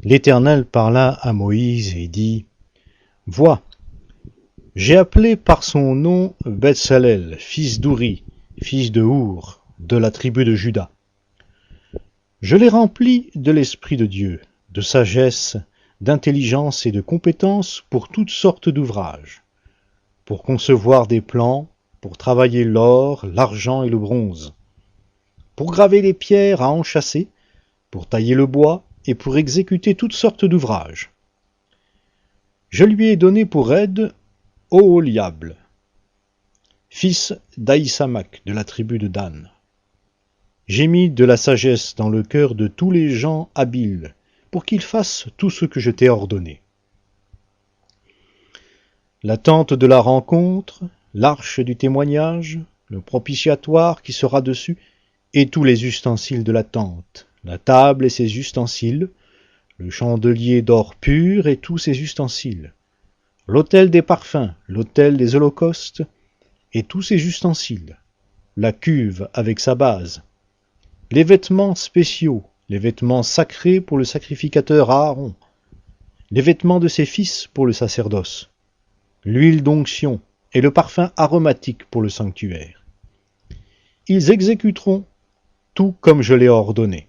L'Éternel parla à Moïse et dit : « Vois, j'ai appelé par son nom Betsalel, fils d'Ouri, fils de Our, de la tribu de Juda. Je l'ai rempli de l'Esprit de Dieu, de sagesse, d'intelligence et de compétence pour toutes sortes d'ouvrages, pour concevoir des plans, pour travailler l'or, l'argent et le bronze, pour graver les pierres à enchâsser, pour tailler le bois et pour exécuter toutes sortes d'ouvrages. Je lui ai donné pour aide Oholiab, fils d'Aïsamach de la tribu de Dan. J'ai mis de la sagesse dans le cœur de tous les gens habiles, pour qu'ils fassent tout ce que je t'ai ordonné. La tente de la rencontre, l'arche du témoignage, le propitiatoire qui sera dessus, et tous les ustensiles de la tente, la table et ses ustensiles, le chandelier d'or pur et tous ses ustensiles, l'autel des parfums, l'autel des holocaustes et tous ses ustensiles, la cuve avec sa base, les vêtements spéciaux, les vêtements sacrés pour le sacrificateur Aaron, les vêtements de ses fils pour le sacerdoce, l'huile d'onction et le parfum aromatique pour le sanctuaire. Ils exécuteront tout comme je l'ai ordonné.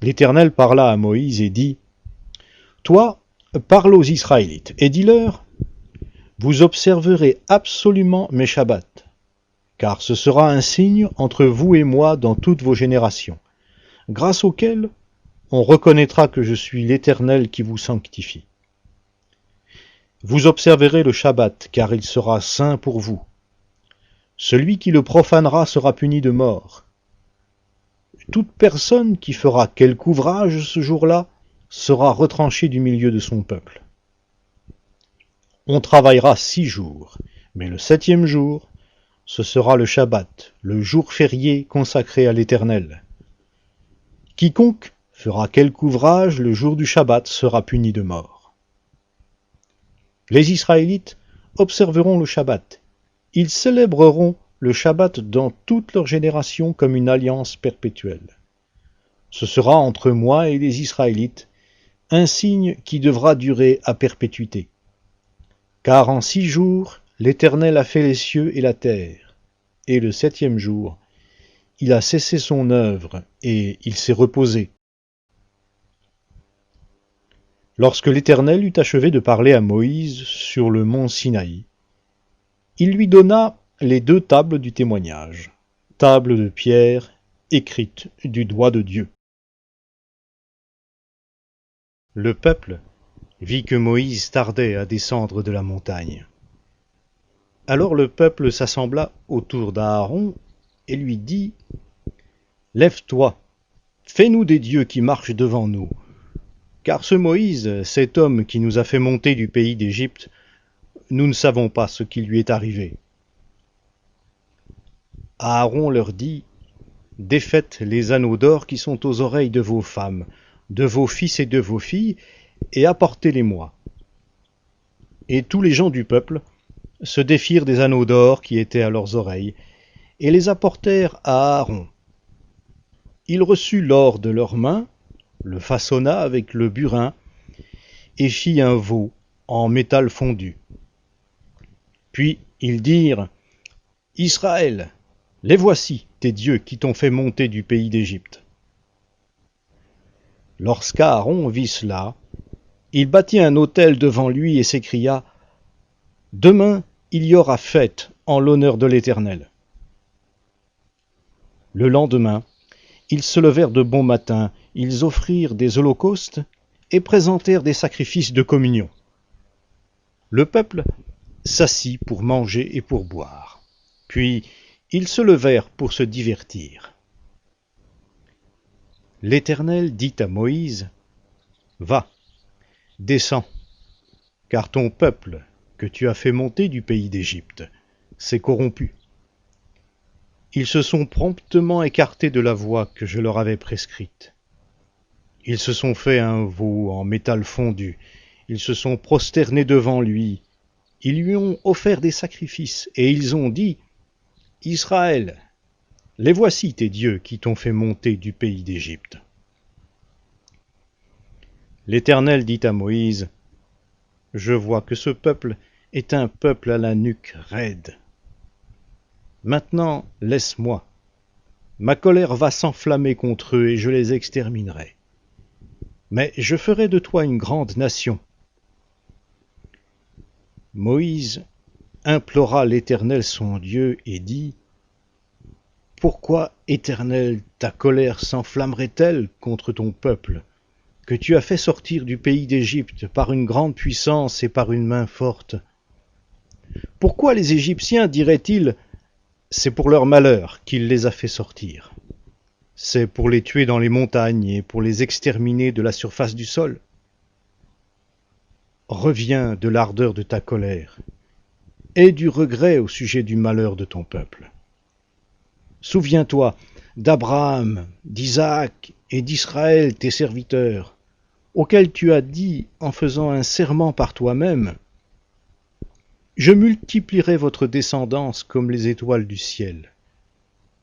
L'Éternel parla à Moïse et dit : « Toi, parle aux Israélites et dis-leur : vous observerez absolument mes Shabbats, car ce sera un signe entre vous et moi dans toutes vos générations, grâce auquel on reconnaîtra que je suis l'Éternel qui vous sanctifie. Vous observerez le Shabbat, car il sera saint pour vous. Celui qui le profanera sera puni de mort. Toute personne qui fera quelque ouvrage ce jour-là sera retranchée du milieu de son peuple. On travaillera 6 jours, mais le 7e jour, ce sera le Shabbat, le jour férié consacré à l'Éternel. Quiconque fera quelque ouvrage le jour du Shabbat sera puni de mort. Les Israélites observeront le Shabbat. Ils célébreront le Shabbat dans toutes leurs générations comme une alliance perpétuelle. Ce sera entre moi et les Israélites un signe qui devra durer à perpétuité. Car en 6 jours, l'Éternel a fait les cieux et la terre, et le 7e jour, il a cessé son œuvre, et il s'est reposé. Lorsque l'Éternel eut achevé de parler à Moïse sur le mont Sinaï, il lui donna les 2 tables du témoignage, tables de pierre écrites du doigt de Dieu. Le peuple vit que Moïse tardait à descendre de la montagne. Alors le peuple s'assembla autour d'Aaron et lui dit : « Lève-toi, fais-nous des dieux qui marchent devant nous. Car ce Moïse, cet homme qui nous a fait monter du pays d'Égypte, nous ne savons pas ce qui lui est arrivé. » Aaron leur dit : « Défaites les anneaux d'or qui sont aux oreilles de vos femmes, de vos fils et de vos filles, et apportez-les-moi. » Et tous les gens du peuple se défirent des anneaux d'or qui étaient à leurs oreilles, et les apportèrent à Aaron. Il reçut l'or de leurs mains, le façonna avec le burin, et fit un veau en métal fondu. Puis ils dirent : « Israël, les voici, tes dieux qui t'ont fait monter du pays d'Égypte. » Lorsqu'Aaron vit cela, il bâtit un autel devant lui et s'écria : « Demain, il y aura fête en l'honneur de l'Éternel. » Le lendemain, ils se levèrent de bon matin, ils offrirent des holocaustes et présentèrent des sacrifices de communion. Le peuple s'assit pour manger et pour boire. Puis ils se levèrent pour se divertir. L'Éternel dit à Moïse : « Va, descends, car ton peuple, que tu as fait monter du pays d'Égypte, s'est corrompu. Ils se sont promptement écartés de la voie que je leur avais prescrite. Ils se sont fait un veau en métal fondu, ils se sont prosternés devant lui, ils lui ont offert des sacrifices, et ils ont dit : « Israël, les voici tes dieux qui t'ont fait monter du pays d'Égypte. » L'Éternel dit à Moïse, « Je vois que ce peuple est un peuple à la nuque raide. Maintenant, laisse-moi. Ma colère va s'enflammer contre eux et je les exterminerai. Mais je ferai de toi une grande nation. » Moïse implora l'Éternel son Dieu et dit, « Pourquoi, Éternel, ta colère s'enflammerait-elle contre ton peuple, que tu as fait sortir du pays d'Égypte par une grande puissance et par une main forte? Pourquoi les Égyptiens diraient-ils, c'est pour leur malheur qu'il les a fait sortir? C'est pour les tuer dans les montagnes et pour les exterminer de la surface du sol? Reviens de l'ardeur de ta colère, aie du regret au sujet du malheur de ton peuple. Souviens-toi d'Abraham, d'Isaac et d'Israël, tes serviteurs, auxquels tu as dit en faisant un serment par toi-même, « Je multiplierai votre descendance comme les étoiles du ciel.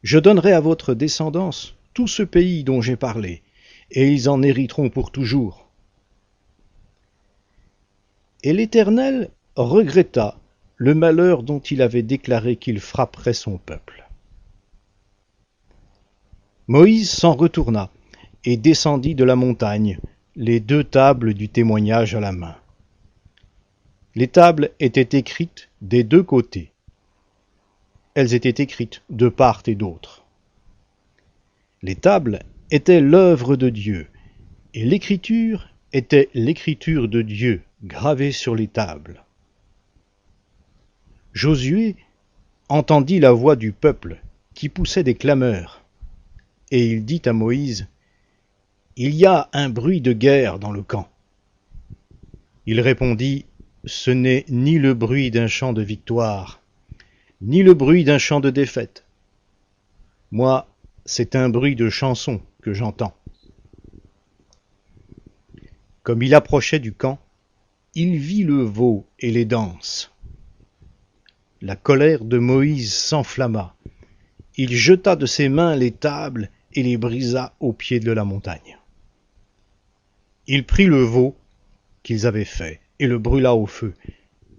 Je donnerai à votre descendance tout ce pays dont j'ai parlé, et ils en hériteront pour toujours. » Et l'Éternel regretta le malheur dont il avait déclaré qu'il frapperait son peuple. Moïse s'en retourna et descendit de la montagne, les 2 tables du témoignage à la main. Les tables étaient écrites des 2 côtés. Elles étaient écrites de part et d'autre. Les tables étaient l'œuvre de Dieu, et l'écriture était l'écriture de Dieu gravée sur les tables. Josué entendit la voix du peuple qui poussait des clameurs, et il dit à Moïse, « Il y a un bruit de guerre dans le camp. » Il répondit, « Ce n'est ni le bruit d'un chant de victoire, ni le bruit d'un chant de défaite. Moi, c'est un bruit de chanson que j'entends. » Comme il approchait du camp, il vit le veau et les danses. La colère de Moïse s'enflamma. Il jeta de ses mains les tables et les brisa au pied de la montagne. Il prit le veau qu'ils avaient fait et le brûla au feu.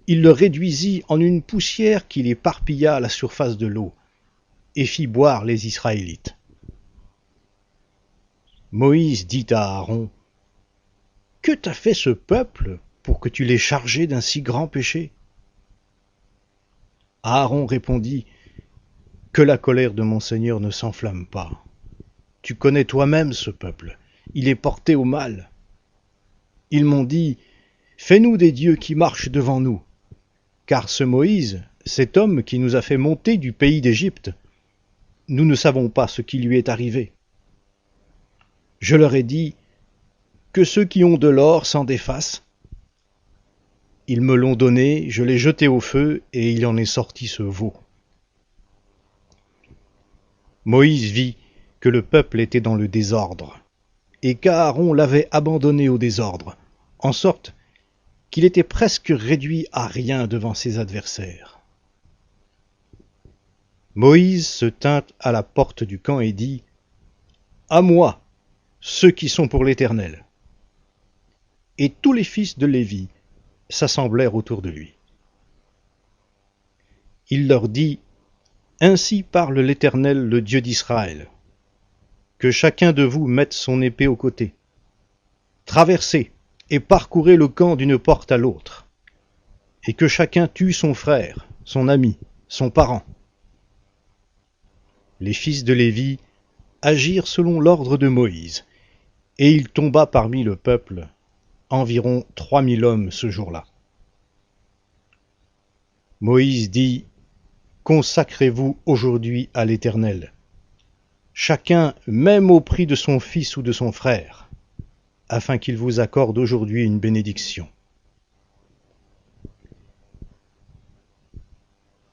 Il le réduisit en une poussière qu'il éparpilla à la surface de l'eau et fit boire les Israélites. Moïse dit à Aaron, « Que t'a fait ce peuple pour que tu l'aies chargé d'un si grand péché ?» Aaron répondit, « Que la colère de mon Seigneur ne s'enflamme pas. Tu connais toi-même ce peuple, il est porté au mal. Ils m'ont dit, « Fais-nous des dieux qui marchent devant nous. » Car ce Moïse, cet homme qui nous a fait monter du pays d'Égypte, nous ne savons pas ce qui lui est arrivé. Je leur ai dit, « Que ceux qui ont de l'or s'en défassent. » Ils me l'ont donné, je l'ai jeté au feu, et il en est sorti ce veau. Moïse vit que le peuple était dans le désordre, et qu'Aaron l'avait abandonné au désordre, en sorte qu'il était presque réduit à rien devant ses adversaires. Moïse se tint à la porte du camp et dit, « À moi, ceux qui sont pour l'Éternel. » Et tous les fils de Lévi s'assemblèrent autour de lui. Il leur dit, « Ainsi parle l'Éternel, le Dieu d'Israël. Que chacun de vous mette son épée au côté. Traversez et parcourez le camp d'une porte à l'autre. Et que chacun tue son frère, son ami, son parent. » Les fils de Lévi agirent selon l'ordre de Moïse, et il tomba parmi le peuple environ 3000 hommes ce jour-là. Moïse dit, « Consacrez-vous aujourd'hui à l'Éternel, chacun même au prix de son fils ou de son frère, afin qu'il vous accorde aujourd'hui une bénédiction. »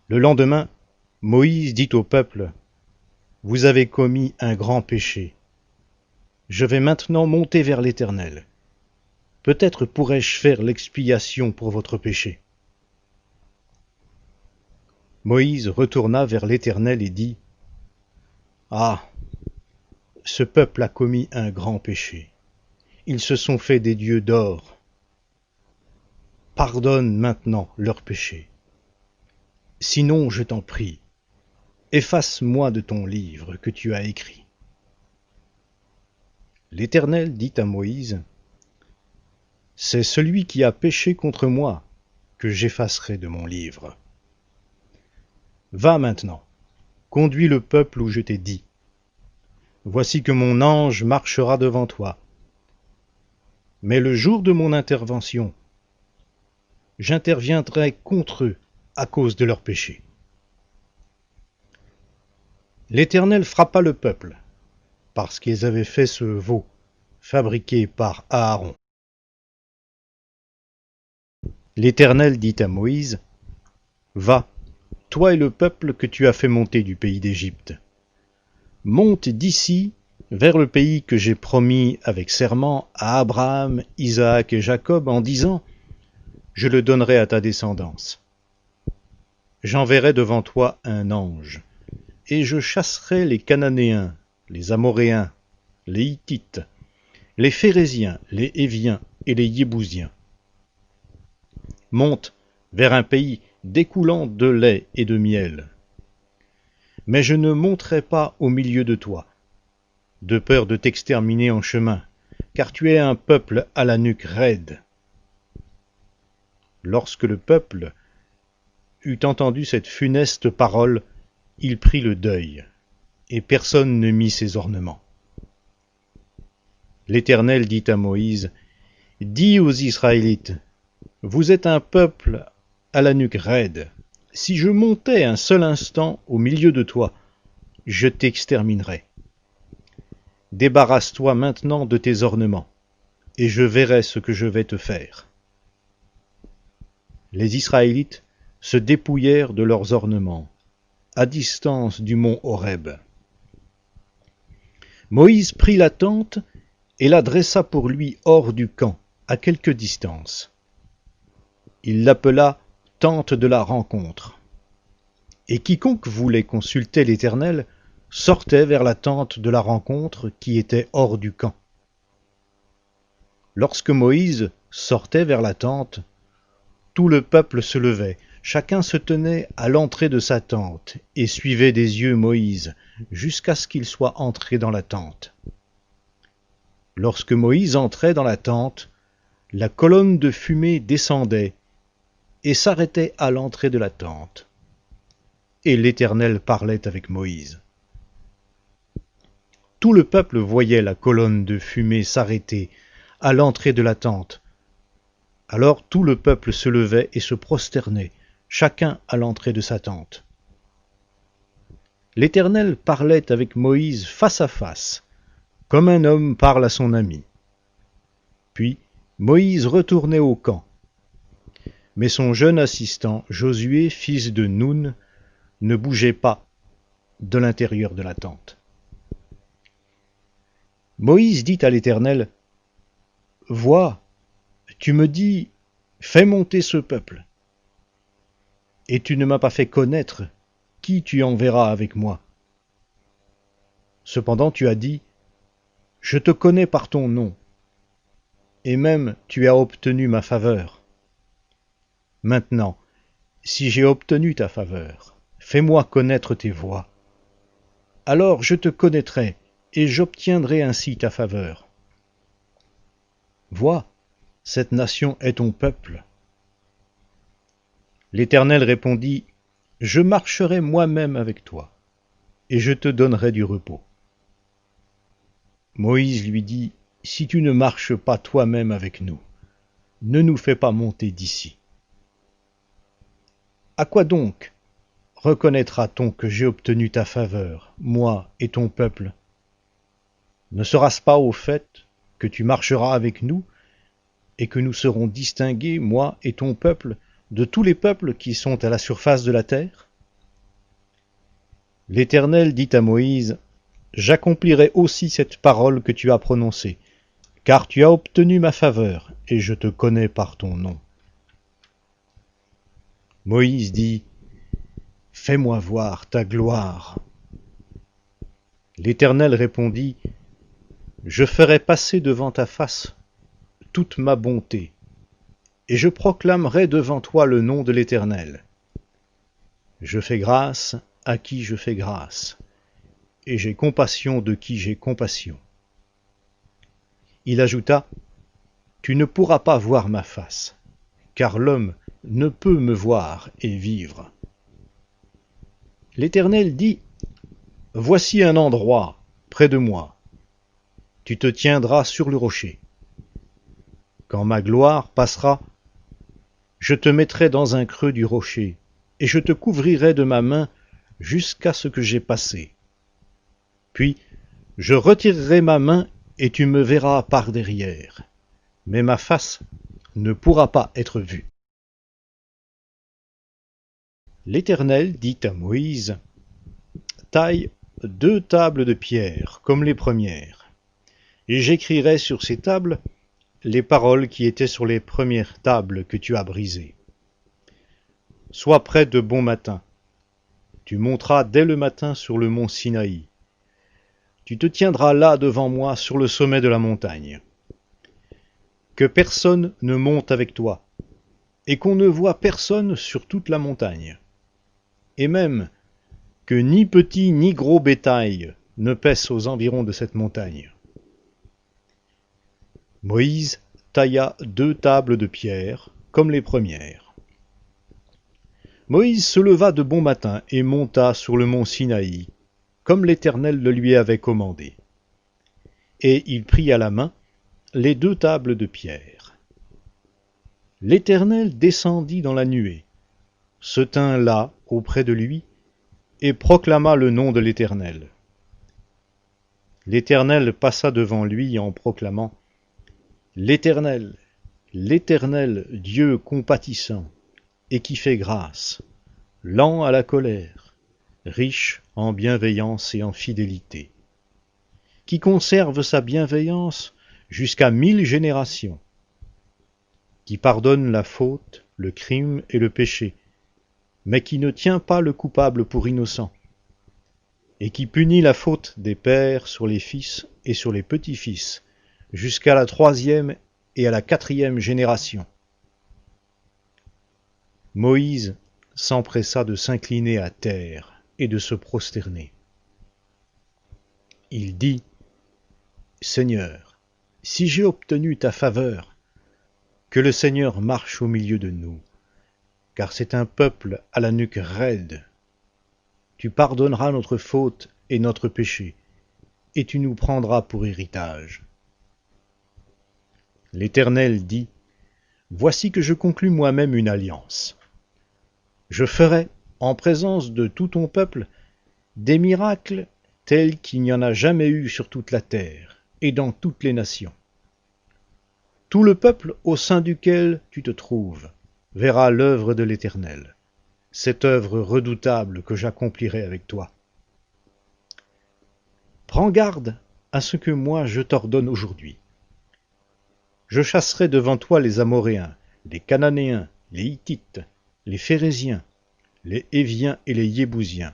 Le lendemain, Moïse dit au peuple, « Vous avez commis un grand péché. Je vais maintenant monter vers l'Éternel. Peut-être pourrais-je faire l'expiation pour votre péché. » Moïse retourna vers l'Éternel et dit, « Ah, ce peuple a commis un grand péché. ils se sont fait des dieux d'or. Pardonne maintenant leurs péchés. Sinon, je t'en prie, efface-moi de ton livre que tu as écrit. L'Éternel dit à Moïse, c'est celui qui a péché contre moi que j'effacerai de mon livre. Va maintenant, conduis le peuple où je t'ai dit. Voici que mon ange marchera devant toi. Mais le jour de mon intervention, j'interviendrai contre eux à cause de leurs péchés. L'Éternel frappa le peuple, parce qu'ils avaient fait ce veau, fabriqué par Aaron. L'Éternel dit à Moïse, va, toi et le peuple que tu as fait monter du pays d'Égypte. Monte d'ici vers le pays que j'ai promis avec serment à Abraham, Isaac et Jacob en disant, je le donnerai à ta descendance. J'enverrai devant toi un ange, et je chasserai les Cananéens, les Amoréens, les Hittites, les Phéréziens, les Héviens et les Yébousiens. Monte vers un pays découlant de lait et de miel. Mais je ne monterai pas au milieu de toi, de peur de t'exterminer en chemin, car tu es un peuple à la nuque raide. Lorsque le peuple eut entendu cette funeste parole, il prit le deuil, et personne ne mit ses ornements. L'Éternel dit à Moïse, dis aux Israélites, vous êtes un peuple à la nuque raide. Si je montais un seul instant au milieu de toi, je t'exterminerais. Débarrasse-toi maintenant de tes ornements, et je verrai ce que je vais te faire. Les Israélites se dépouillèrent de leurs ornements, à distance du mont Horeb. Moïse prit la tente et la dressa pour lui hors du camp, à quelque distance. Il l'appela tente de la rencontre. Et quiconque voulait consulter l'Éternel sortait vers la tente de la rencontre qui était hors du camp. Lorsque Moïse sortait vers la tente, tout le peuple se levait, chacun se tenait à l'entrée de sa tente et suivait des yeux Moïse jusqu'à ce qu'il soit entré dans la tente. Lorsque Moïse entrait dans la tente, la colonne de fumée descendait et s'arrêtait à l'entrée de la tente. Et l'Éternel parlait avec Moïse. Tout le peuple voyait la colonne de fumée s'arrêter à l'entrée de la tente. Alors tout le peuple se levait et se prosternait, chacun à l'entrée de sa tente. L'Éternel parlait avec Moïse face à face, comme un homme parle à son ami. Puis Moïse retournait au camp. Mais son jeune assistant, Josué, fils de Nun, ne bougeait pas de l'intérieur de la tente. Moïse dit à l'Éternel, « Vois, tu me dis, fais monter ce peuple. Et tu ne m'as pas fait connaître qui tu enverras avec moi. Cependant tu as dit, je te connais par ton nom, et même tu as obtenu ma faveur. Maintenant, si j'ai obtenu ta faveur, fais-moi connaître tes voies. Alors je te connaîtrai, et j'obtiendrai ainsi ta faveur. Vois, cette nation est ton peuple. » L'Éternel répondit, « Je marcherai moi-même avec toi, et je te donnerai du repos. » Moïse lui dit, « Si tu ne marches pas toi-même avec nous, ne nous fais pas monter d'ici. À quoi donc reconnaîtra-t-on que j'ai obtenu ta faveur, moi et ton peuple? Ne sera-ce pas au fait que tu marcheras avec nous, et que nous serons distingués, moi et ton peuple, de tous les peuples qui sont à la surface de la terre? » L'Éternel dit à Moïse, « J'accomplirai aussi cette parole que tu as prononcée, car tu as obtenu ma faveur, et je te connais par ton nom. » Moïse dit, « Fais-moi voir ta gloire. » L'Éternel répondit, « Je ferai passer devant ta face toute ma bonté, et je proclamerai devant toi le nom de l'Éternel. Je fais grâce à qui je fais grâce, et j'ai compassion de qui j'ai compassion. Il ajouta, tu ne pourras pas voir ma face, car l'homme ne peut me voir et vivre. L'Éternel dit, voici un endroit près de moi. Tu te tiendras sur le rocher. Quand ma gloire passera, je te mettrai dans un creux du rocher, et je te couvrirai de ma main jusqu'à ce que j'aie passé. Puis je retirerai ma main, et tu me verras par derrière, mais ma face ne pourra pas être vue. L'Éternel dit à Moïse, taille 2 tables de pierre, comme les premières, et j'écrirai sur ces tables les paroles qui étaient sur les premières tables que tu as brisées. Sois prêt de bon matin. Tu monteras dès le matin sur le mont Sinaï. Tu te tiendras là devant moi sur le sommet de la montagne. Que personne ne monte avec toi, et qu'on ne voie personne sur toute la montagne. Et même que ni petit ni gros bétail ne paisse aux environs de cette montagne. Moïse tailla 2 tables de pierre, comme les premières. Moïse se leva de bon matin et monta sur le mont Sinaï, comme l'Éternel le lui avait commandé. Et il prit à la main les 2 tables de pierre. L'Éternel descendit dans la nuée, se tint là auprès de lui, et proclama le nom de l'Éternel. L'Éternel passa devant lui en proclamant « L'Éternel, l'Éternel, Dieu compatissant, et qui fait grâce, lent à la colère, riche en bienveillance et en fidélité, qui conserve sa bienveillance jusqu'à 1000 générations, qui pardonne la faute, le crime et le péché, mais qui ne tient pas le coupable pour innocent, et qui punit la faute des pères sur les fils et sur les petits-fils, jusqu'à la 3e et à la 4e génération. » Moïse s'empressa de s'incliner à terre et de se prosterner. Il dit, « Seigneur, si j'ai obtenu ta faveur, que le Seigneur marche au milieu de nous, car c'est un peuple à la nuque raide. Tu pardonneras notre faute et notre péché, et tu nous prendras pour héritage. » L'Éternel dit, « Voici que je conclus moi-même une alliance. Je ferai, en présence de tout ton peuple, des miracles tels qu'il n'y en a jamais eu sur toute la terre et dans toutes les nations. Tout le peuple au sein duquel tu te trouves verra l'œuvre de l'Éternel, cette œuvre redoutable que j'accomplirai avec toi. Prends garde à ce que moi je t'ordonne aujourd'hui. Je chasserai devant toi les Amoréens, les Cananéens, les Hittites, les Phéréziens, les Héviens et les Yébousiens.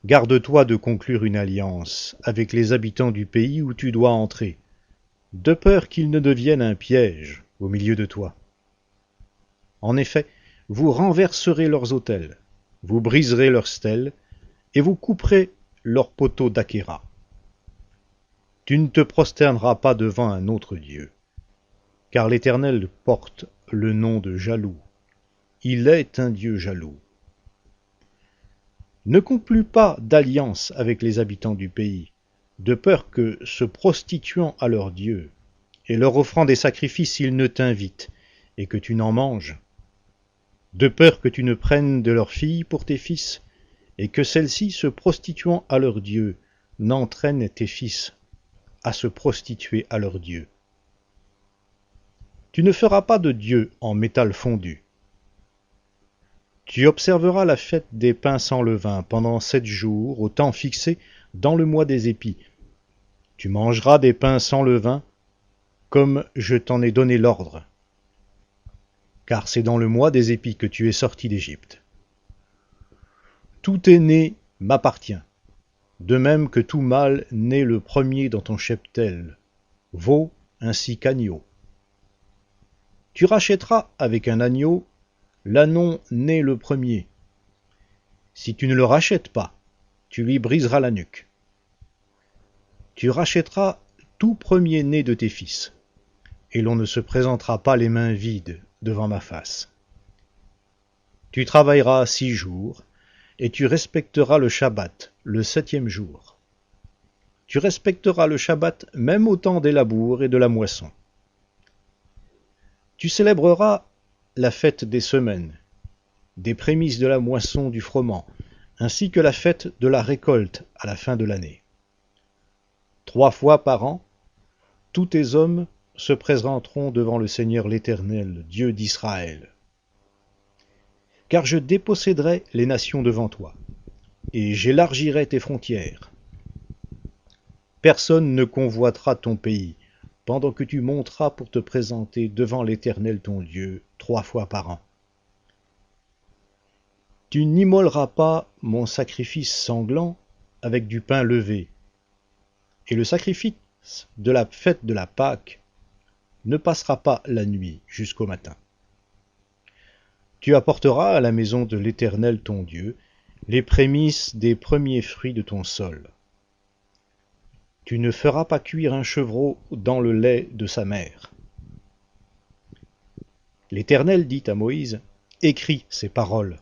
Garde-toi de conclure une alliance avec les habitants du pays où tu dois entrer, de peur qu'ils ne deviennent un piège au milieu de toi. En effet, vous renverserez leurs autels, vous briserez leurs stèles, et vous couperez leurs poteaux d'Achéra. Tu ne te prosterneras pas devant un autre Dieu, car l'Éternel porte le nom de jaloux. Il est un Dieu jaloux. Ne conclus pas d'alliance avec les habitants du pays, de peur que, se prostituant à leurs dieux, et leur offrant des sacrifices, ils ne t'invitent, et que tu n'en manges. De peur que tu ne prennes de leurs filles pour tes fils, et que celles-ci, se prostituant à leurs dieux, n'entraînent tes fils à se prostituer à leurs dieux. Tu ne feras pas de Dieu en métal fondu. Tu observeras la fête des pains sans levain pendant 7 jours, au temps fixé dans le mois des épis. Tu mangeras des pains sans levain, comme je t'en ai donné l'ordre, car c'est dans le mois des épis que tu es sorti d'Égypte. Tout aîné m'appartient, de même que tout mâle né le premier dans ton cheptel, veau ainsi qu'agneau. Tu rachèteras avec un agneau l'ânon né le premier. Si tu ne le rachètes pas, tu lui briseras la nuque. Tu rachèteras tout premier-né de tes fils, et l'on ne se présentera pas les mains vides devant ma face. Tu travailleras 6 jours, et tu respecteras le Shabbat, le 7e jour. Tu respecteras le Shabbat même au temps des labours et de la moisson. Tu célébreras la fête des semaines, des prémices de la moisson du froment, ainsi que la fête de la récolte à la fin de l'année. 3 fois par an, tous tes hommes se présenteront devant le Seigneur l'Éternel, Dieu d'Israël. Car je déposséderai les nations devant toi, et j'élargirai tes frontières. Personne ne convoitera ton pays, pendant que tu monteras pour te présenter devant l'Éternel ton Dieu 3 fois par an. Tu n'immoleras pas mon sacrifice sanglant avec du pain levé, et le sacrifice de la fête de la Pâque ne passera pas la nuit jusqu'au matin. Tu apporteras à la maison de l'Éternel ton Dieu les prémices des premiers fruits de ton sol. Tu ne feras pas cuire un chevreau dans le lait de sa mère. L'Éternel dit à Moïse, « Écris ces paroles,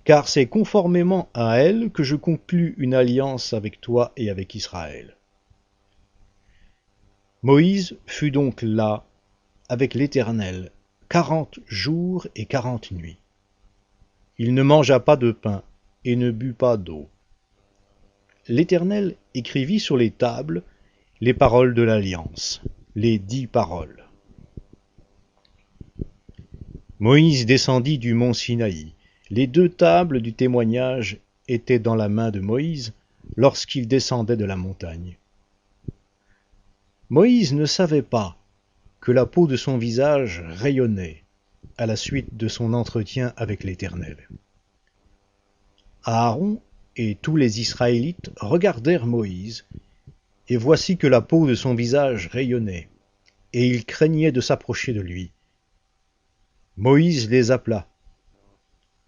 car c'est conformément à elles que je conclus une alliance avec toi et avec Israël. » Moïse fut donc là avec l'Éternel 40 jours et 40 nuits. Il ne mangea pas de pain et ne but pas d'eau. L'Éternel écrivit sur les tables les paroles de l'alliance, les 10 paroles. Moïse descendit du mont Sinaï. Les 2 tables du témoignage étaient dans la main de Moïse lorsqu'il descendait de la montagne. Moïse ne savait pas que la peau de son visage rayonnait à la suite de son entretien avec l'Éternel. Aaron et tous les Israélites regardèrent Moïse, et voici que la peau de son visage rayonnait, et ils craignaient de s'approcher de lui. Moïse les appela.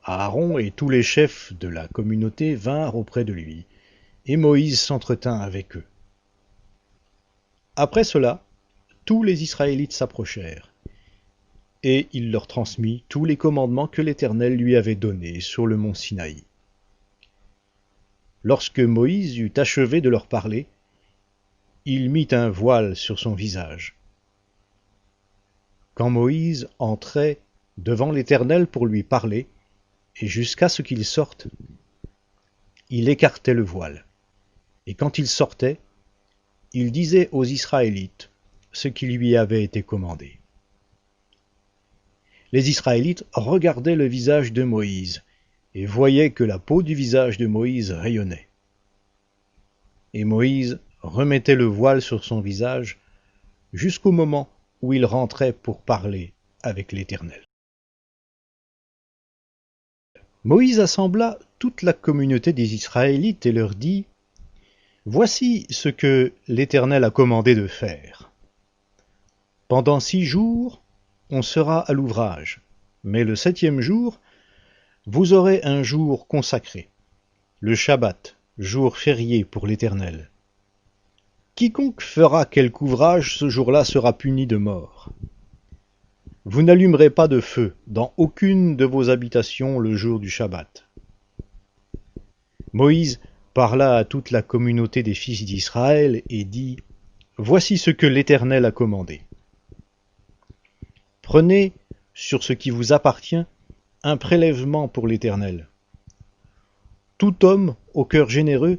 Aaron et tous les chefs de la communauté vinrent auprès de lui, et Moïse s'entretint avec eux. Après cela, tous les Israélites s'approchèrent, et il leur transmit tous les commandements que l'Éternel lui avait donnés sur le mont Sinaï. Lorsque Moïse eut achevé de leur parler, il mit un voile sur son visage. Quand Moïse entrait devant l'Éternel pour lui parler, et jusqu'à ce qu'il sorte, il écartait le voile. Et quand il sortait, il disait aux Israélites ce qui lui avait été commandé. Les Israélites regardaient le visage de Moïse, et voyaient que la peau du visage de Moïse rayonnait. Et Moïse remettait le voile sur son visage jusqu'au moment où il rentrait pour parler avec l'Éternel. Moïse assembla toute la communauté des Israélites et leur dit, « Voici ce que l'Éternel a commandé de faire. Pendant 6 jours, on sera à l'ouvrage, mais le 7e jour, vous aurez un jour consacré, le Shabbat, jour férié pour l'Éternel. Quiconque fera quelque ouvrage ce jour-là sera puni de mort. Vous n'allumerez pas de feu dans aucune de vos habitations le jour du Shabbat. » Moïse parla à toute la communauté des fils d'Israël et dit, « Voici ce que l'Éternel a commandé. Prenez sur ce qui vous appartient un prélèvement pour l'Éternel. Tout homme au cœur généreux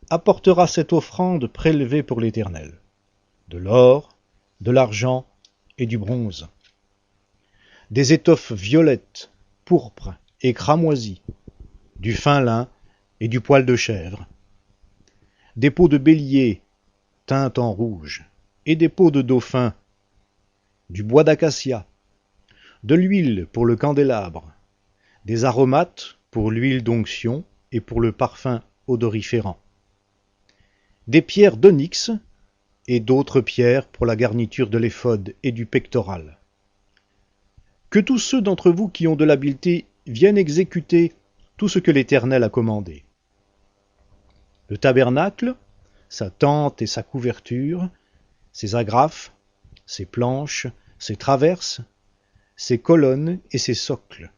apportera cette offrande prélevée pour l'Éternel, de l'or, de l'argent et du bronze, des étoffes violettes, pourpres et cramoisies, du fin lin et du poil de chèvre, des peaux de bélier teintes en rouge et des peaux de dauphin, du bois d'acacia, de l'huile pour le candélabre, des aromates pour l'huile d'onction et pour le parfum odoriférant, des pierres d'onyx et d'autres pierres pour la garniture de l'éphod et du pectoral. Que tous ceux d'entre vous qui ont de l'habileté viennent exécuter tout ce que l'Éternel a commandé. Le tabernacle, sa tente et sa couverture, ses agrafes, ses planches, ses traverses, ses colonnes et ses socles,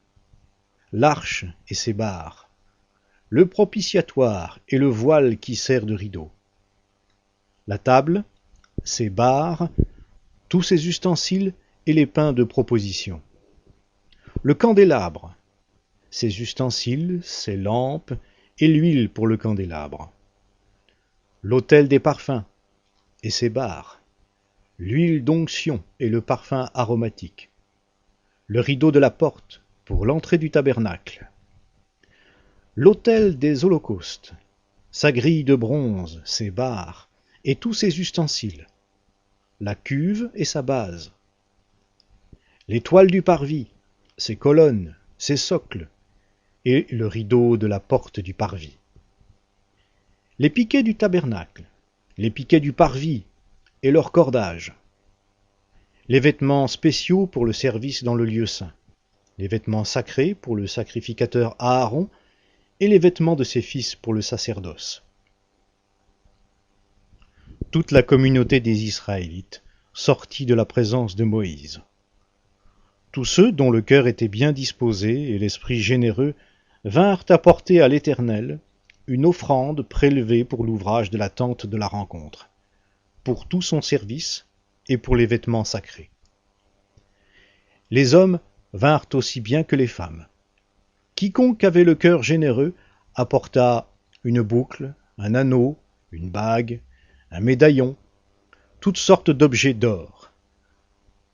l'arche et ses barres, le propitiatoire et le voile qui sert de rideau, la table, ses barres, tous ses ustensiles et les pains de proposition, le candélabre, ses ustensiles, ses lampes et l'huile pour le candélabre, l'autel des parfums et ses barres, l'huile d'onction et le parfum aromatique, le rideau de la porte pour l'entrée du tabernacle, l'autel des holocaustes, sa grille de bronze, ses barres et tous ses ustensiles, la cuve et sa base, les toiles du parvis, ses colonnes, ses socles, et le rideau de la porte du parvis, les piquets du tabernacle, les piquets du parvis et leurs cordages, les vêtements spéciaux pour le service dans le lieu saint, les vêtements sacrés pour le sacrificateur Aaron et les vêtements de ses fils pour le sacerdoce. Toute la communauté des Israélites sortit de la présence de Moïse. Tous ceux dont le cœur était bien disposé et l'esprit généreux vinrent apporter à l'Éternel une offrande prélevée pour l'ouvrage de la tente de la rencontre, pour tout son service et pour les vêtements sacrés. Les hommes vinrent aussi bien que les femmes. Quiconque avait le cœur généreux apporta une boucle, un anneau, une bague, un médaillon, toutes sortes d'objets d'or.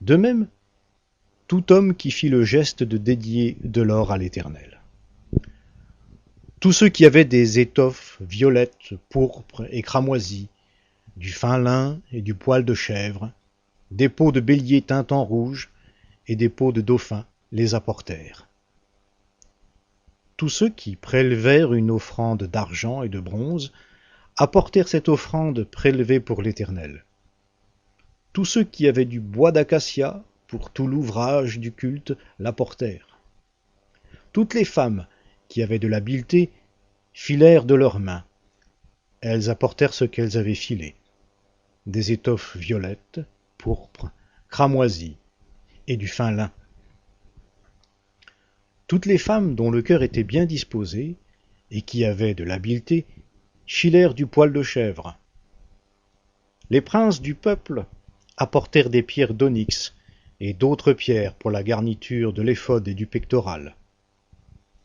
De même, tout homme qui fit le geste de dédier de l'or à l'Éternel. Tous ceux qui avaient des étoffes violettes, pourpres et cramoisies, du fin lin et du poil de chèvre, des peaux de bélier teintes en rouge et des peaux de dauphin les apportèrent. Tous ceux qui prélevèrent une offrande d'argent et de bronze apportèrent cette offrande prélevée pour l'Éternel. Tous ceux qui avaient du bois d'acacia pour tout l'ouvrage du culte l'apportèrent. Toutes les femmes qui avaient de l'habileté filèrent de leurs mains. Elles apportèrent ce qu'elles avaient filé, des étoffes violettes, pourpres, cramoisies et du fin lin. Toutes les femmes dont le cœur était bien disposé et qui avaient de l'habileté filèrent du poil de chèvre. Les princes du peuple apportèrent des pierres d'onyx et d'autres pierres pour la garniture de l'éphod et du pectoral,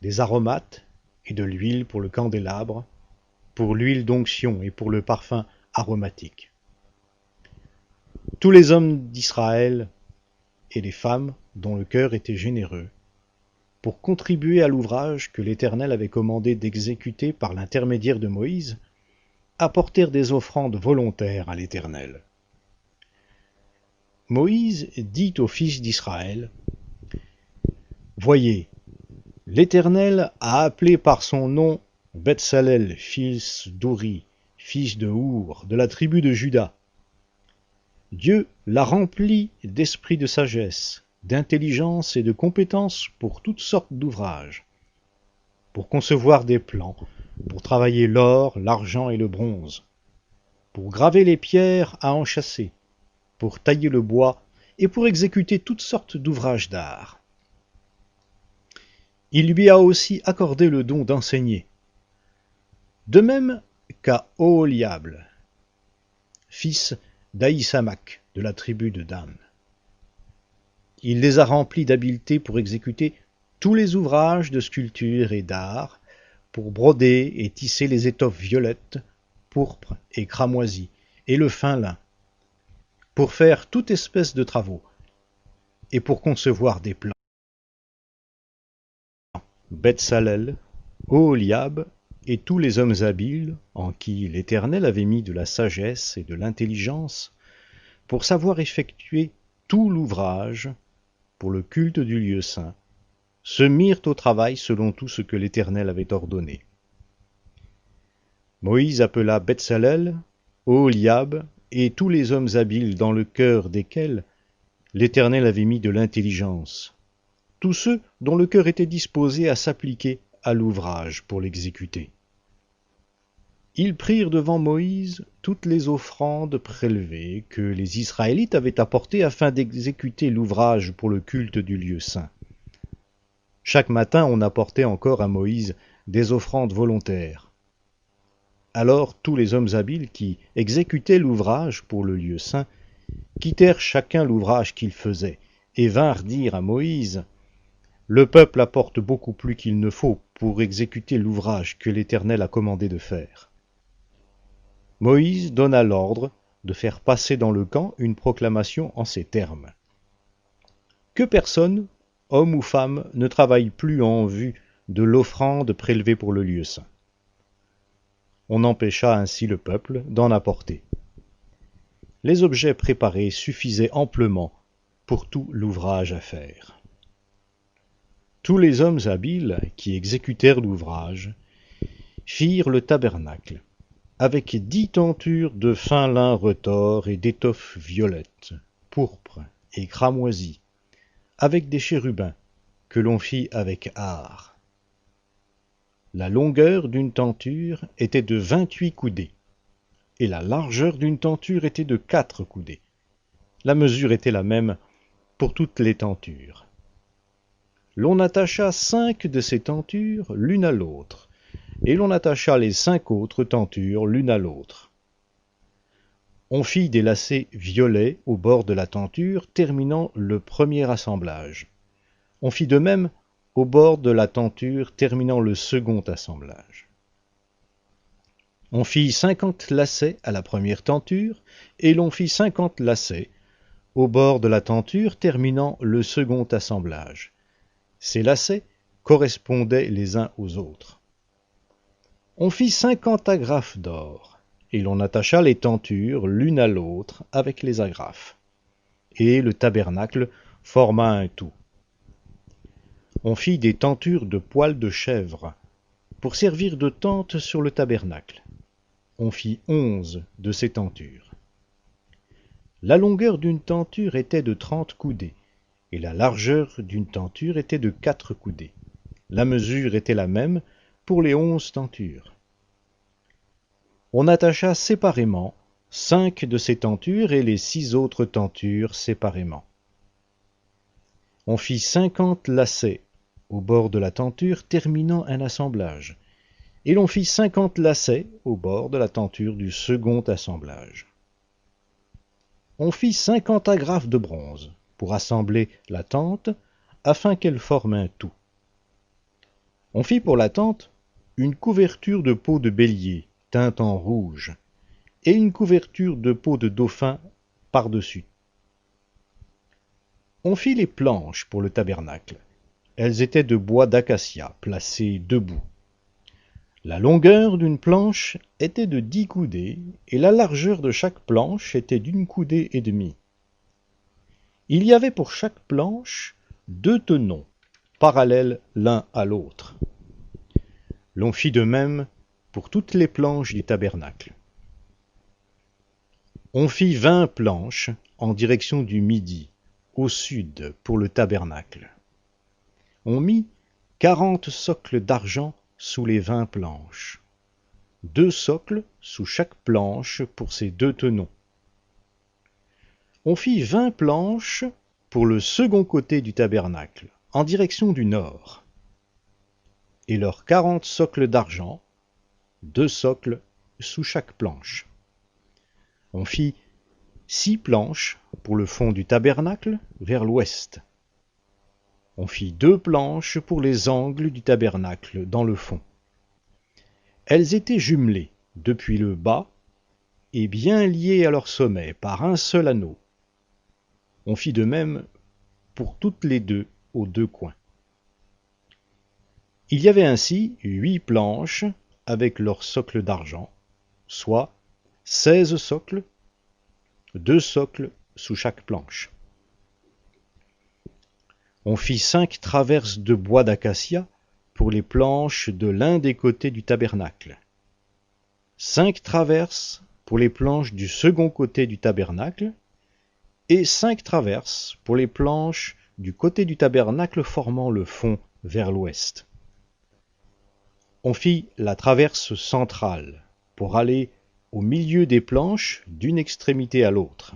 des aromates et de l'huile pour le candélabre, pour l'huile d'onction et pour le parfum aromatique. Tous les hommes d'Israël et les femmes dont le cœur était généreux, pour contribuer à l'ouvrage que l'Éternel avait commandé d'exécuter par l'intermédiaire de Moïse, apportèrent des offrandes volontaires à l'Éternel. Moïse dit aux fils d'Israël : « Voyez, l'Éternel a appelé par son nom Betsalel, fils d'Uri, fils de Our, de la tribu de Juda. Dieu l'a rempli d'esprit de sagesse, d'intelligence et de compétence pour toutes sortes d'ouvrages, pour concevoir des plans, pour travailler l'or, l'argent et le bronze, pour graver les pierres à enchâsser, pour tailler le bois et pour exécuter toutes sortes d'ouvrages d'art. Il lui a aussi accordé le don d'enseigner, de même qu'à Oholiab, fils d'Ahisamach de la tribu de Dan. Il les a remplis d'habileté pour exécuter tous les ouvrages de sculpture et d'art, pour broder et tisser les étoffes violettes, pourpres et cramoisies, et le fin lin, pour faire toute espèce de travaux, et pour concevoir des plans. Betsalel, Oholiab et tous les hommes habiles, en qui l'Éternel avait mis de la sagesse et de l'intelligence, pour savoir effectuer tout l'ouvrage pour le culte du lieu saint, se mirent au travail selon tout ce que l'Éternel avait ordonné. Moïse appela Betsalel, Oholiab et tous les hommes habiles dans le cœur desquels l'Éternel avait mis de l'intelligence, tous ceux dont le cœur était disposé à s'appliquer à l'ouvrage pour l'exécuter. Ils prirent devant Moïse toutes les offrandes prélevées que les Israélites avaient apportées afin d'exécuter l'ouvrage pour le culte du lieu saint. Chaque matin, on apportait encore à Moïse des offrandes volontaires. Alors tous les hommes habiles qui exécutaient l'ouvrage pour le lieu saint quittèrent chacun l'ouvrage qu'ils faisaient et vinrent dire à Moïse : « Le peuple apporte beaucoup plus qu'il ne faut pour exécuter l'ouvrage que l'Éternel a commandé de faire. » Moïse donna l'ordre de faire passer dans le camp une proclamation en ces termes : « Que personne, homme ou femme, ne travaille plus en vue de l'offrande prélevée pour le lieu saint. » On empêcha ainsi le peuple d'en apporter. Les objets préparés suffisaient amplement pour tout l'ouvrage à faire. Tous les hommes habiles qui exécutèrent l'ouvrage firent le tabernacle, avec 10 tentures de fin lin retors et d'étoffe violette, pourpre et cramoisie, avec des chérubins, que l'on fit avec art. La longueur d'une tenture était de 28 coudées, et la largeur d'une tenture était de 4 coudées. La mesure était la même pour toutes les tentures. L'on attacha 5 de ces tentures l'une à l'autre, et l'on attacha les 5 autres tentures l'une à l'autre. On fit des lacets violets au bord de la tenture terminant le premier assemblage. On fit de même au bord de la tenture terminant le second assemblage. On fit 50 lacets à la première tenture, et l'on fit 50 lacets au bord de la tenture terminant le second assemblage. Ces lacets correspondaient les uns aux autres. On fit 50 agrafes d'or, et l'on attacha les tentures l'une à l'autre avec les agrafes. Et le tabernacle forma un tout. On fit des tentures de poils de chèvre, pour servir de tente sur le tabernacle. On fit 11 de ces tentures. La longueur d'une tenture était de 30 coudées, et la largeur d'une tenture était de 4 coudées. La mesure était la même pour les 11 tentures. On attacha séparément 5 de ces tentures et les 6 autres tentures séparément. On fit 50 lacets au bord de la tenture terminant un assemblage, et l'on fit 50 lacets au bord de la tenture du second assemblage. On fit 50 agrafes de bronze pour assembler la tente, afin qu'elle forme un tout. On fit pour la tente une couverture de peau de bélier teinte en rouge, et une couverture de peau de dauphin par-dessus. On fit les planches pour le tabernacle. Elles étaient de bois d'acacia, placées debout. La longueur d'une planche était de 10 coudées, et la largeur de chaque planche était d'1 coudée et demie. Il y avait pour chaque planche 2 tenons, parallèles l'un à l'autre. L'on fit de même pour toutes les planches du tabernacle. On fit 20 planches en direction du midi, au sud, pour le tabernacle. On mit 40 socles d'argent sous les 20 planches, 2 socles sous chaque planche pour ces 2 tenons. On fit 20 planches pour le second côté du tabernacle, en direction du nord, et leurs 40 socles d'argent, 2 socles sous chaque planche. On fit 6 planches pour le fond du tabernacle vers l'ouest. On fit 2 planches pour les angles du tabernacle dans le fond. Elles étaient jumelées depuis le bas et bien liées à leur sommet par un seul anneau. On fit de même pour toutes les deux aux 2 coins. Il y avait ainsi 8 planches avec leurs socles d'argent, soit 16 socles, 2 socles sous chaque planche. On fit 5 traverses de bois d'acacia pour les planches de l'un des côtés du tabernacle, 5 traverses pour les planches du second côté du tabernacle, et 5 traverses pour les planches du côté du tabernacle formant le fond vers l'ouest. On fit la traverse centrale pour aller au milieu des planches d'une extrémité à l'autre.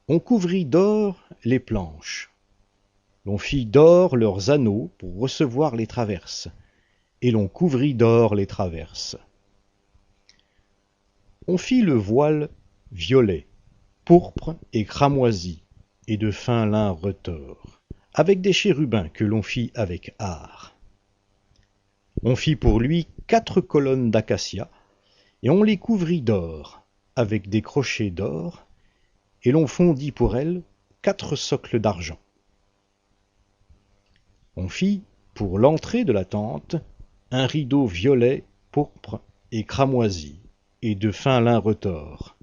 On couvrit d'or les planches. L'on fit d'or leurs anneaux pour recevoir les traverses, et l'on couvrit d'or les traverses. On fit le voile violet, pourpre et cramoisi, et de fin lin retors, avec des chérubins que l'on fit avec art. On fit pour lui 4 colonnes d'acacia, et on les couvrit d'or, avec des crochets d'or, et l'on fondit pour elles 4 socles d'argent. On fit, pour l'entrée de la tente, un rideau violet, pourpre et cramoisi, et de fin lin retors.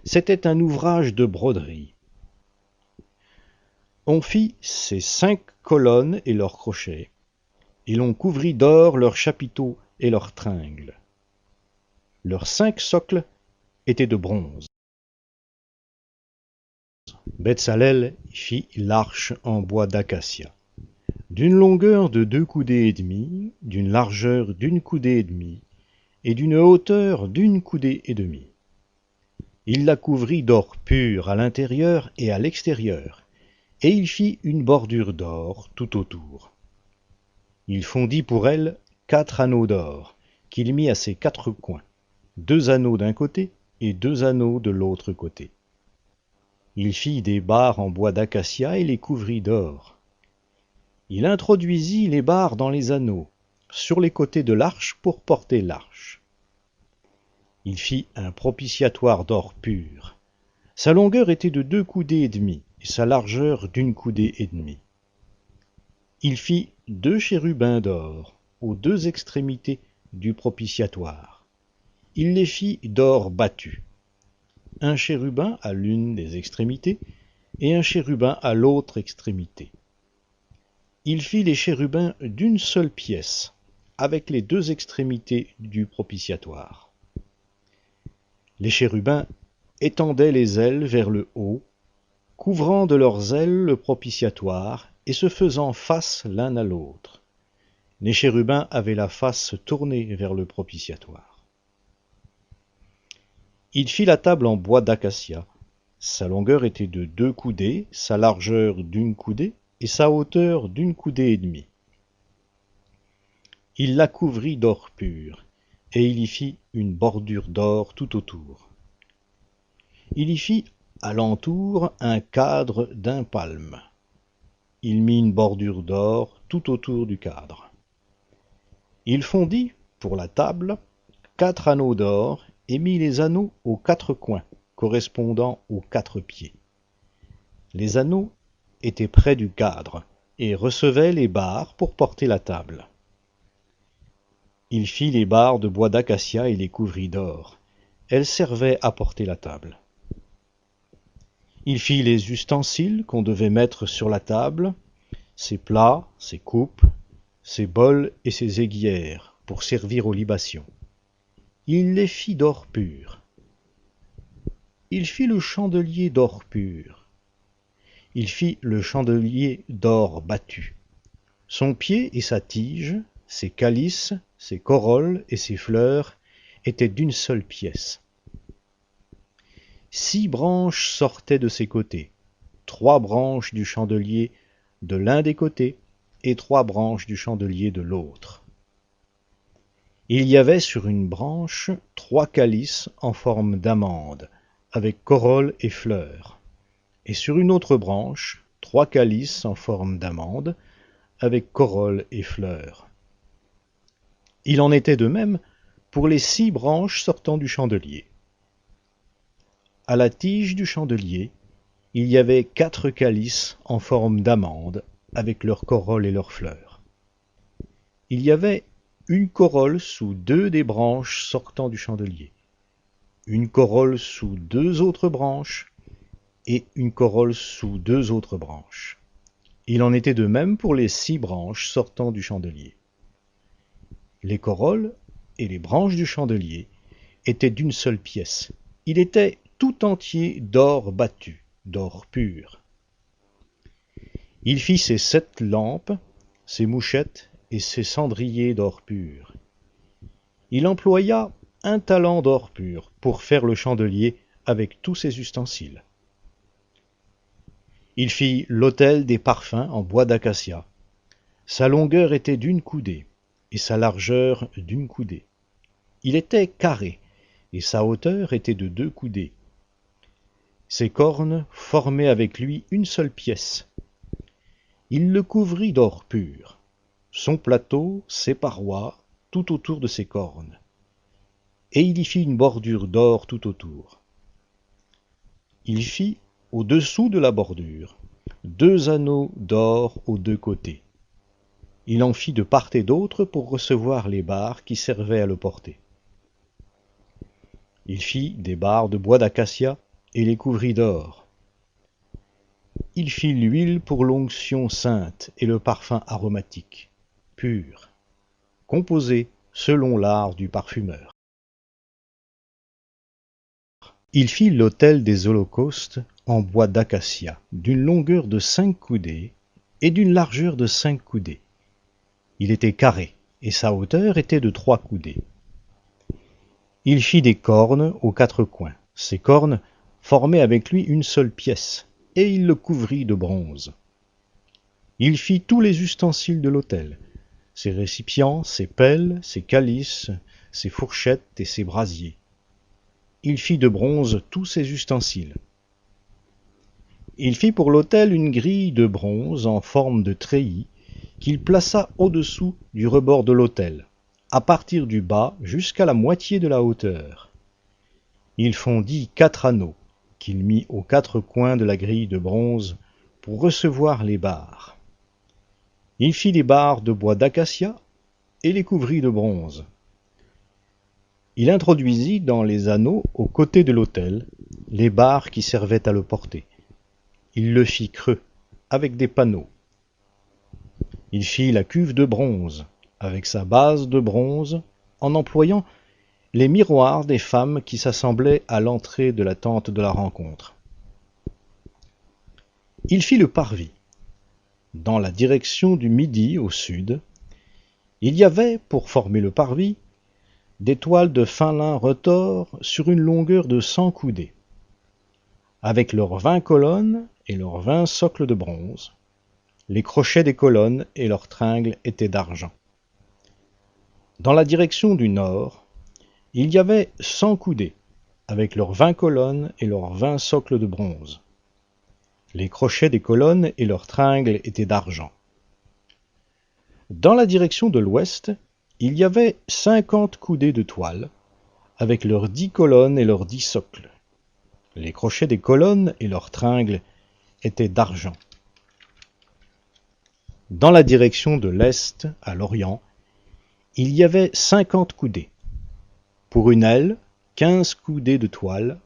C'était un ouvrage de broderie. On fit ces 5 colonnes et leurs crochets, et l'on couvrit d'or leurs chapiteaux et leurs tringles. Leurs 5 socles étaient de bronze. Betsalel fit l'arche en bois d'acacia, d'une longueur de 2 coudées et demie, d'une largeur d'1 coudée et demie, et d'une hauteur d'1 coudée et demie. Il la couvrit d'or pur à l'intérieur et à l'extérieur, et il fit une bordure d'or tout autour. Il fondit pour elle 4 anneaux d'or, qu'il mit à ses 4 coins, 2 anneaux d'un côté et 2 anneaux de l'autre côté. Il fit des barres en bois d'acacia et les couvrit d'or. Il introduisit les barres dans les anneaux, sur les côtés de l'arche pour porter l'arche. Il fit un propitiatoire d'or pur. Sa longueur était de 2 coudées et demie, et sa largeur d'1 coudée et demie. Il fit 2 chérubins d'or aux 2 extrémités du propitiatoire. Il les fit d'or battu. Un chérubin à l'une des extrémités et un chérubin à l'autre extrémité. Il fit les chérubins d'une seule pièce, avec les 2 extrémités du propitiatoire. Les chérubins étendaient les ailes vers le haut, couvrant de leurs ailes le propitiatoire et se faisant face l'un à l'autre. Les chérubins avaient la face tournée vers le propitiatoire. Il fit la table en bois d'acacia. Sa longueur était de 2 coudées, sa largeur d'1 coudée et sa hauteur d'1 coudée et demie. Il la couvrit d'or pur, et il y fit une bordure d'or tout autour. Il y fit à l'entour un cadre d'1 palme. Il mit une bordure d'or tout autour du cadre. Il fondit, pour la table, 4 anneaux d'or et mit les anneaux aux 4 coins, correspondant aux 4 pieds. Les anneaux étaient près du cadre et recevaient les barres pour porter la table. Il fit les barres de bois d'acacia et les couvrit d'or. Elles servaient à porter la table. Il fit les ustensiles qu'on devait mettre sur la table, ses plats, ses coupes, ses bols et ses aiguières, pour servir aux libations. Il les fit d'or pur. Il fit le chandelier d'or pur. Il fit le chandelier d'or battu. Son pied et sa tige, ses calices, ses corolles et ses fleurs étaient d'une seule pièce. 6 branches sortaient de ses côtés, 3 branches du chandelier de l'un des côtés et 3 branches du chandelier de l'autre. Il y avait sur une branche 3 calices en forme d'amande, avec corolle et fleurs, et sur une autre branche 3 calices en forme d'amande, avec corolle et fleurs. Il en était de même pour les 6 branches sortant du chandelier. À la tige du chandelier, il y avait 4 calices en forme d'amande, avec leurs corolles et leurs fleurs. Il y avait une corolle sous 2 des branches sortant du chandelier, une corolle sous 2 autres branches, et une corolle sous 2 autres branches. Il en était de même pour les 6 branches sortant du chandelier. Les corolles et les branches du chandelier était d'une seule pièce. Il était tout entier d'or battu, d'or pur. Il fit ses 7 lampes, ses mouchettes et ses cendriers d'or pur. Il employa 1 talent d'or pur pour faire le chandelier avec tous ses ustensiles. Il fit l'autel des parfums en bois d'acacia. Sa longueur était d'1 coudée, et sa largeur d'1 coudée. Il était carré, et sa hauteur était de 2 coudées. Ses cornes formaient avec lui une seule pièce. Il le couvrit d'or pur, son plateau, ses parois, tout autour de ses cornes. Et il y fit une bordure d'or tout autour. Il fit, au-dessous de la bordure, 2 anneaux d'or aux 2 côtés. Il en fit de part et d'autre pour recevoir les barres qui servaient à le porter. Il fit des barres de bois d'acacia et les couvrit d'or. Il fit l'huile pour l'onction sainte et le parfum aromatique, pur, composé selon l'art du parfumeur. Il fit l'autel des holocaustes en bois d'acacia, d'une longueur de 5 coudées et d'une largeur de 5 coudées. Il était carré, et sa hauteur était de 3 coudées. Il fit des cornes aux 4 coins. Ces cornes formaient avec lui une seule pièce, et il le couvrit de bronze. Il fit tous les ustensiles de l'autel, ses récipients, ses pelles, ses calices, ses fourchettes et ses brasiers. Il fit de bronze tous ses ustensiles. Il fit pour l'autel une grille de bronze en forme de treillis qu'il plaça au-dessous du rebord de l'autel, à partir du bas jusqu'à la moitié de la hauteur. Il fondit 4 anneaux, qu'il mit aux 4 coins de la grille de bronze pour recevoir les barres. Il fit des barres de bois d'acacia et les couvrit de bronze. Il introduisit dans les anneaux aux côtés de l'autel les barres qui servaient à le porter. Il le fit creux, avec des panneaux. Il fit la cuve de bronze, avec sa base de bronze, en employant les miroirs des femmes qui s'assemblaient à l'entrée de la tente de la rencontre. Il fit le parvis. Dans la direction du midi au sud, il y avait, pour former le parvis, des toiles de fin lin retors sur une longueur de 100 coudées, avec leurs 20 colonnes et leurs 20 socles de bronze. Les crochets des colonnes et leurs tringles étaient d'argent. Dans la direction du nord, il y avait 100 coudées, avec leurs 20 colonnes et leurs 20 socles de bronze. Les crochets des colonnes et leurs tringles étaient d'argent. Dans la direction de l'ouest, il y avait 50 coudées de toile, avec leurs 10 colonnes et leurs 10 socles. Les crochets des colonnes et leurs tringles étaient d'argent. Dans la direction de l'est, à l'orient, il y avait 50 coudées. Pour une aile, 15 coudées de toile,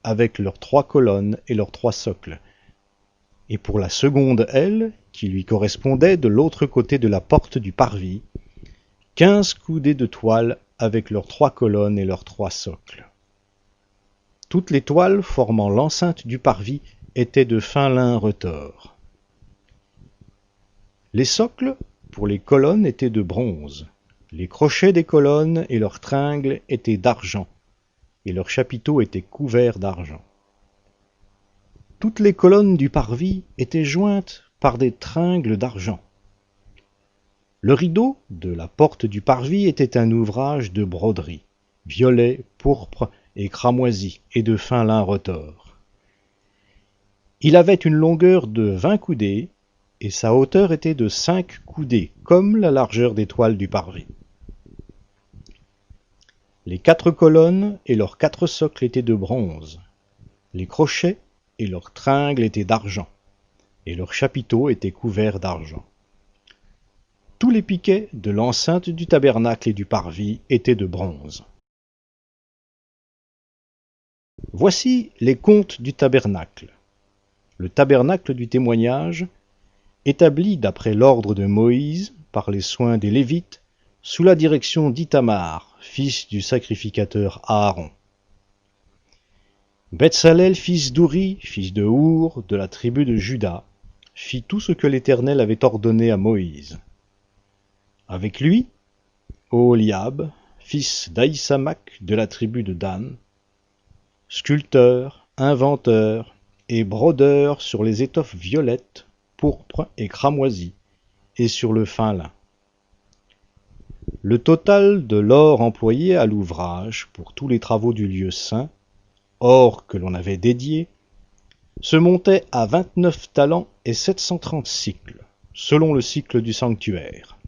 avec leurs 3 colonnes et leurs 3 socles. Et pour la seconde aile, qui lui correspondait de l'autre côté de la porte du parvis, 15 coudées de toile avec leurs 3 colonnes et leurs 3 socles. Toutes les toiles formant l'enceinte du parvis étaient de fin lin retors. Les socles, pour les colonnes, étaient de bronze. Les crochets des colonnes et leurs tringles étaient d'argent, et leurs chapiteaux étaient couverts d'argent. Toutes les colonnes du parvis étaient jointes par des tringles d'argent. Le rideau de la porte du parvis était un ouvrage de broderie, violet, pourpre et cramoisi, et de fin lin retors. Il avait une longueur de 20 coudées, et sa hauteur était de 5 coudées, comme la largeur des toiles du parvis. Les 4 colonnes et leurs 4 socles étaient de bronze. Les crochets et leurs tringles étaient d'argent, et leurs chapiteaux étaient couverts d'argent. Tous les piquets de l'enceinte du tabernacle et du parvis étaient de bronze. Voici les comptes du tabernacle. Le tabernacle du témoignage, établi d'après l'ordre de Moïse par les soins des Lévites, sous la direction d'Ithamar, fils du sacrificateur Aaron. Betsalel, fils d'Ouri, fils de Our, de la tribu de Juda, fit tout ce que l'Éternel avait ordonné à Moïse. Avec lui, Oholiab, fils d'Aïsamach, de la tribu de Dan, sculpteur, inventeur et brodeur sur les étoffes violettes, pourpres et cramoisies, et sur le fin lin. Le total de l'or employé à l'ouvrage pour tous les travaux du lieu saint, or que l'on avait dédié, se montait à 29 talents et 730 cycles, selon le cycle du sanctuaire.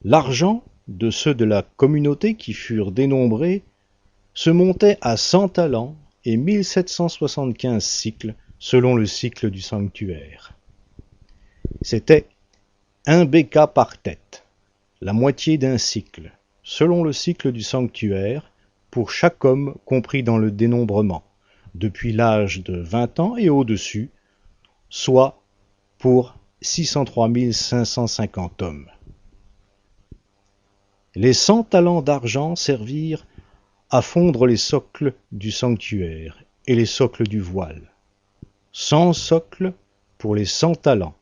L'argent de ceux de la communauté qui furent dénombrés se montait à 100 talents et 1775 cycles, selon le cycle du sanctuaire. C'était un béka par tête, la moitié d'un cycle, selon le cycle du sanctuaire, pour chaque homme compris dans le dénombrement, depuis l'âge de 20 ans et au-dessus, soit pour 603 550 hommes. Les 100 talents d'argent servirent à fondre les socles du sanctuaire et les socles du voile. 100 socles pour les 100 talents,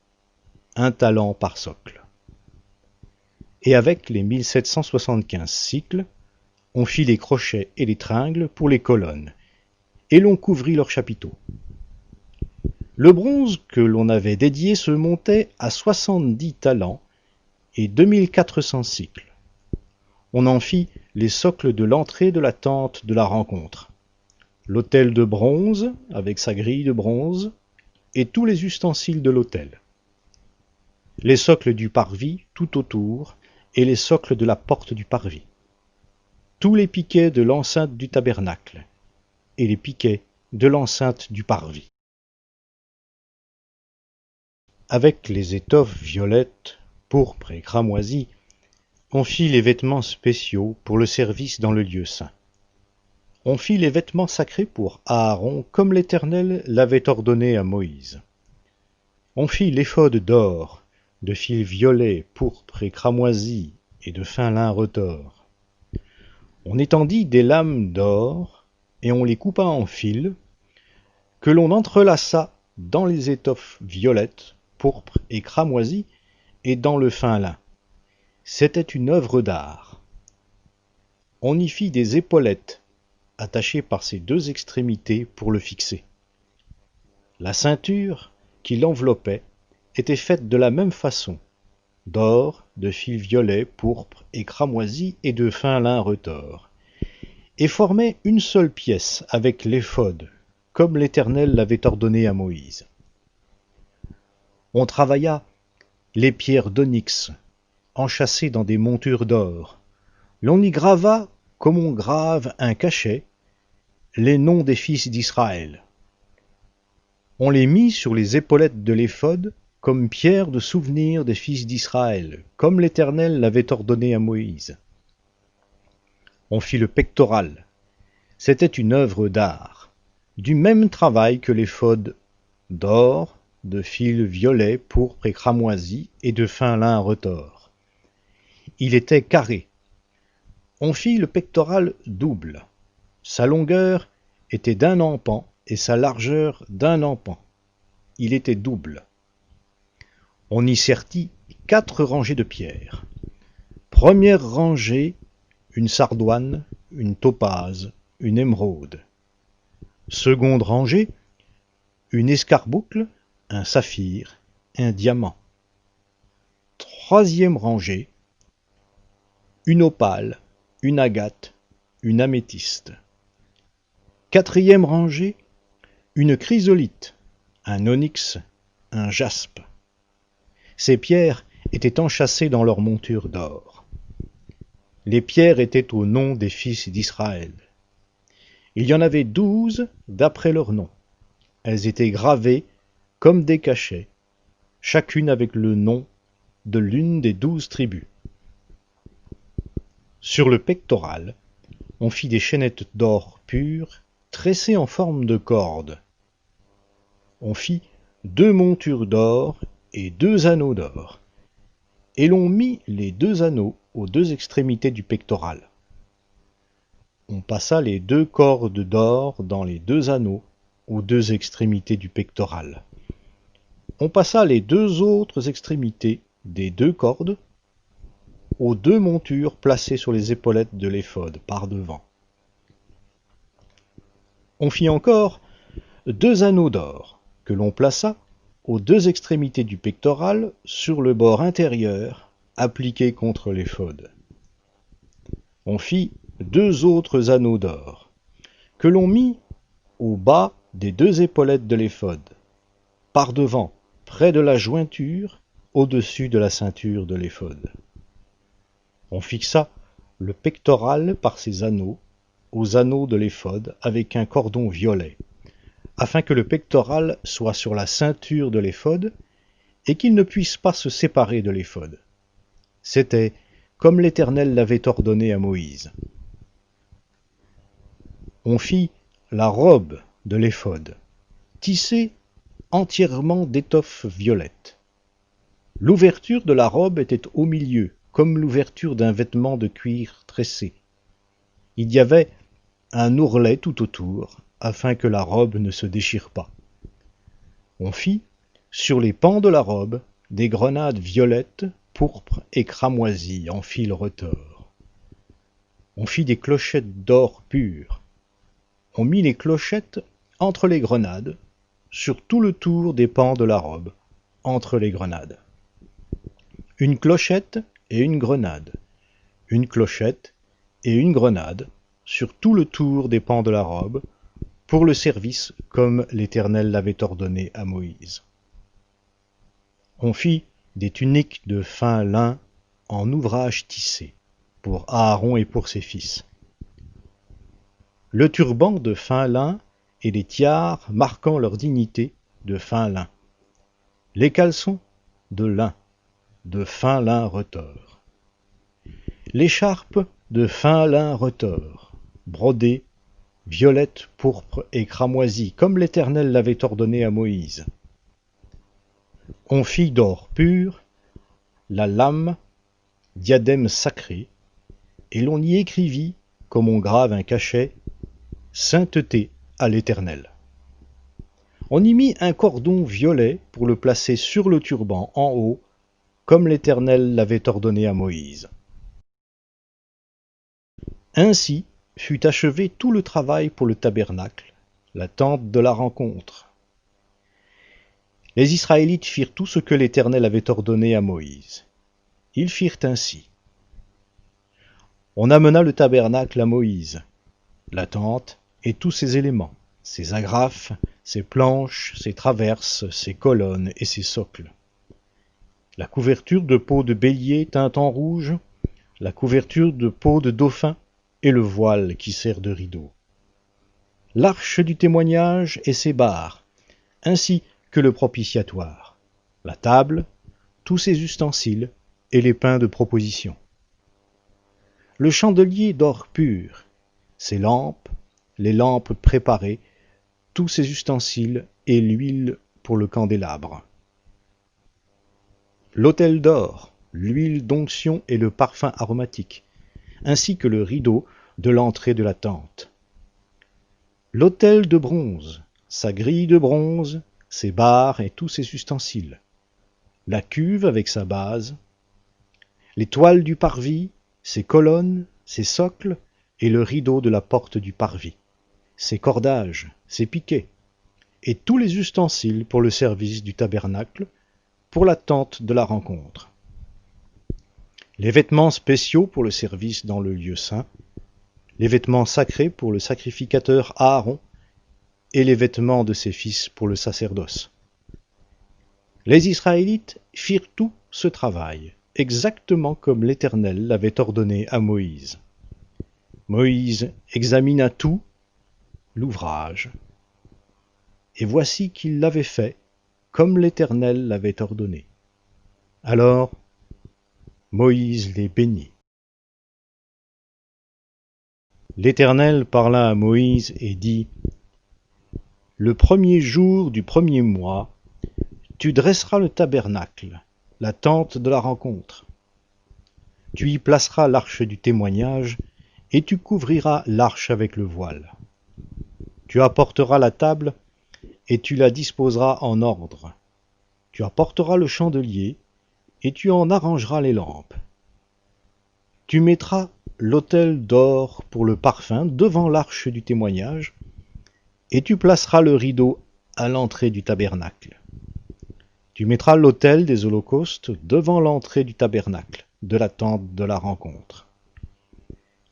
1 talent par socle. Et avec les 1775 cycles, on fit les crochets et les tringles pour les colonnes, et l'on couvrit leurs chapiteaux. Le bronze que l'on avait dédié se montait à 70 talents et 2400 cycles. On en fit les socles de l'entrée de la tente de la rencontre, l'autel de bronze avec sa grille de bronze et tous les ustensiles de l'autel, les socles du parvis tout autour et les socles de la porte du parvis, tous les piquets de l'enceinte du tabernacle et les piquets de l'enceinte du parvis. Avec les étoffes violettes, pourpres et cramoisies, on fit les vêtements spéciaux pour le service dans le lieu saint. On fit les vêtements sacrés pour Aaron comme l'Éternel l'avait ordonné à Moïse. On fit l'éphod d'or, de fil violet, pourpre et cramoisi, et de fin lin retors. On étendit des lames d'or, et on les coupa en fils, que l'on entrelaça dans les étoffes violettes, pourpres et cramoisies, et dans le fin lin. C'était une œuvre d'art. On y fit des épaulettes, attachées par ses deux extrémités pour le fixer. La ceinture qui l'enveloppait était faite de la même façon, d'or, de fil violet, pourpre et cramoisi et de fin lin retors, et formait une seule pièce avec l'éphod, comme l'Éternel l'avait ordonné à Moïse. On travailla les pierres d'onyx, enchâssées dans des montures d'or. L'on y grava, comme on grave un cachet, les noms des fils d'Israël. On les mit sur les épaulettes de l'éphod comme pierre de souvenir des fils d'Israël, comme l'Éternel l'avait ordonné à Moïse. On fit le pectoral. C'était une œuvre d'art, du même travail que l'éphod d'or, de fil violet, pourpre et cramoisi, et de fin lin retors. Il était carré. On fit le pectoral double. Sa longueur était d'1 empan et sa largeur d'1 empan. Il était double. On y sertit 4 rangées de pierres. Première rangée, une sardoine, une topaze, une émeraude. Seconde rangée, une escarboucle, un saphir, un diamant. Troisième rangée, une opale, une agate, une améthyste. Quatrième rangée, une chrysolite, un onyx, un jaspe. Ces pierres étaient enchâssées dans leur monture d'or. Les pierres étaient au nom des fils d'Israël. Il y en avait 12 d'après leur nom. Elles étaient gravées comme des cachets, chacune avec le nom de l'une des 12 tribus. Sur le pectoral, on fit des chaînettes d'or pur, tressées en forme de corde. On fit 2 montures d'or et 2 anneaux d'or, et l'on mit les 2 anneaux aux deux extrémités du pectoral. On passa les 2 cordes d'or dans les 2 anneaux aux deux extrémités du pectoral. On passa les 2 autres extrémités des 2 cordes aux 2 montures placées sur les épaulettes de l'éphod par devant. On fit encore 2 anneaux d'or que l'on plaça aux 2 extrémités du pectoral sur le bord intérieur appliqué contre l'éphod. On fit 2 autres anneaux d'or que l'on mit au bas des 2 épaulettes de l'éphod, par devant, près de la jointure, au-dessus de la ceinture de l'éphod. On fixa le pectoral par ces anneaux aux anneaux de l'éphod avec un cordon violet, afin que le pectoral soit sur la ceinture de l'éphod et qu'il ne puisse pas se séparer de l'éphod. C'était comme l'Éternel l'avait ordonné à Moïse. On fit la robe de l'éphod, tissée entièrement d'étoffe violette. L'ouverture de la robe était au milieu, comme l'ouverture d'un vêtement de cuir tressé. Il y avait un ourlet tout autour, afin que la robe ne se déchire pas. On fit, sur les pans de la robe, des grenades violettes, pourpres et cramoisies en fil retors. On fit des clochettes d'or pur. On mit les clochettes entre les grenades, sur tout le tour des pans de la robe, entre les grenades. Une clochette et une grenade, une clochette et une grenade, sur tout le tour des pans de la robe, pour le service comme l'Éternel l'avait ordonné à Moïse. On fit des tuniques de fin lin en ouvrage tissé, pour Aaron et pour ses fils. Le turban de fin lin et les tiares marquant leur dignité de fin lin. Les caleçons de fin lin retors. L'écharpe de fin lin retors, brodée, violette, pourpre et cramoisie, comme l'Éternel l'avait ordonné à Moïse. On fit d'or pur la lame, diadème sacré, et l'on y écrivit, comme on grave un cachet, sainteté à l'Éternel. On y mit un cordon violet pour le placer sur le turban en haut, comme l'Éternel l'avait ordonné à Moïse. Ainsi fut achevé tout le travail pour le tabernacle, la tente de la rencontre. Les Israélites firent tout ce que l'Éternel avait ordonné à Moïse. Ils firent ainsi. On amena le tabernacle à Moïse, la tente et tous ses éléments, ses agrafes, ses planches, ses traverses, ses colonnes et ses socles. La couverture de peau de bélier teinte en rouge, la couverture de peau de dauphin et le voile qui sert de rideau. L'arche du témoignage et ses barres, ainsi que le propitiatoire, la table, tous ses ustensiles et les pains de proposition. Le chandelier d'or pur, ses lampes, les lampes préparées, tous ses ustensiles et l'huile pour le candélabre. L'autel d'or, l'huile d'onction et le parfum aromatique, ainsi que le rideau de l'entrée de la tente. L'autel de bronze, sa grille de bronze, ses barres et tous ses ustensiles. La cuve avec sa base. Les toiles du parvis, ses colonnes, ses socles et le rideau de la porte du parvis. Ses cordages, ses piquets, et tous les ustensiles pour le service du tabernacle, pour la tente de la rencontre. Les vêtements spéciaux pour le service dans le lieu saint, les vêtements sacrés pour le sacrificateur Aaron, et les vêtements de ses fils pour le sacerdoce. Les Israélites firent tout ce travail, exactement comme l'Éternel l'avait ordonné à Moïse. Moïse examina tout, l'ouvrage, et voici qu'il l'avait fait, comme l'Éternel l'avait ordonné. Alors Moïse les bénit. L'Éternel parla à Moïse et dit : Le 1er jour du 1er mois, tu dresseras le tabernacle, la tente de la rencontre. Tu y placeras l'arche du témoignage, et tu couvriras l'arche avec le voile. Tu apporteras la table, et tu la disposeras en ordre. Tu apporteras le chandelier, et tu en arrangeras les lampes. Tu mettras l'autel d'or pour le parfum devant l'arche du témoignage, et tu placeras le rideau à l'entrée du tabernacle. Tu mettras l'autel des holocaustes devant l'entrée du tabernacle, de la tente de la rencontre.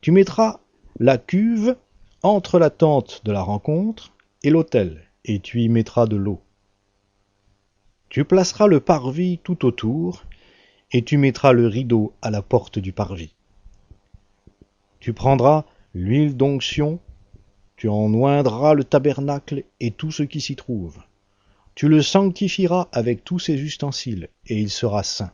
Tu mettras la cuve entre la tente de la rencontre et l'autel, et tu y mettras de l'eau. Tu placeras le parvis tout autour, et tu mettras le rideau à la porte du parvis. Tu prendras l'huile d'onction, tu en oindras le tabernacle et tout ce qui s'y trouve. Tu le sanctifieras avec tous ses ustensiles, et il sera saint.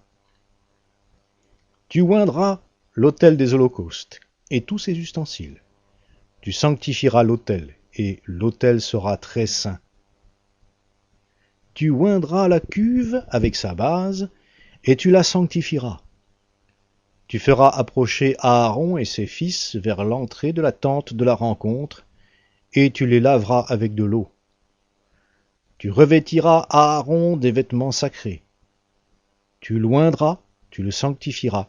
Tu oindras l'autel des holocaustes et tous ses ustensiles. Tu sanctifieras l'autel, et l'autel sera très saint. Tu oindras la cuve avec sa base, et tu la sanctifieras. Tu feras approcher Aaron et ses fils vers l'entrée de la tente de la rencontre, et tu les laveras avec de l'eau. Tu revêtiras Aaron des vêtements sacrés. Tu l'oindras, tu le sanctifieras,